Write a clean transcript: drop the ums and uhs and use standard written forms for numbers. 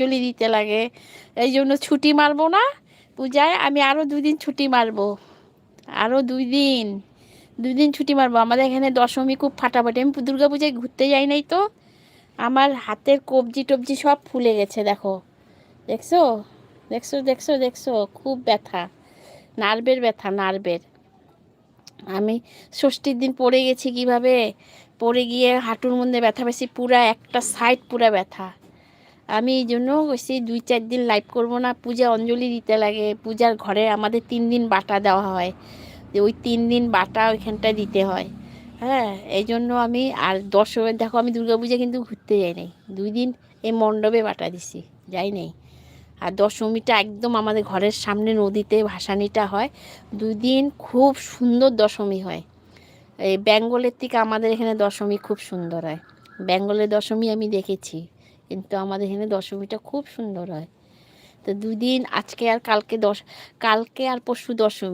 অঞ্জলি দিতে লাগে। এই জন্য ছুটি মারবো না পূজায়, আমি আরও 2 দিন ছুটি মারবো, আরও 2 দিন, 2 দিন ছুটি মারবো। আমাদের এখানে দশমী খুব ফাটাফাটি। আমি দুর্গা পূজায় ঘুরতে যাই নাই তো, আমার হাতের কবজি টবজি সব ফুলে গেছে, দেখো, দেখছো দেখছো দেখছো দেখছো, খুব ব্যথা, নার্ভের ব্যথা, নার্ভের। আমি ষষ্ঠীর দিন পড়ে গেছি, কিভাবে পড়ে গিয়ে হাঁটুর মধ্যে ব্যথা পেয়েছি, পুরা একটা সাইড পুরা ব্যথা। আমি এই জন্য বলছি 2-4 দিন লাইভ করব না, পূজা অঞ্জলি দিতে লাগে। পূজার ঘরে আমাদের 3 দিন বাটা দেওয়া হয়, যে ওই 3 দিন বাটা ওইখানটায় দিতে হয়। হ্যাঁ, এই জন্য আমি আর দশমী দেখো, আমি দুর্গাপূজা কিন্তু ঘুরতে যাই নাই, 2 দিন এই মণ্ডপে বাটা দিছি, যাই নাই। আর দশমীটা একদম আমাদের ঘরের সামনে নদীতে ভাসানিটা হয়, 2 দিন খুব সুন্দর দশমী হয়। এই বেঙ্গলের থেকে আমাদের এখানে দশমী খুব সুন্দর হয়। বেঙ্গলের দশমী আমি দেখেছি, কিন্তু আমাদের এখানে দশমীটা খুব সুন্দর হয়। তো 2 দিন, আজকে আর কালকে কালকে আর পরশু দশমী।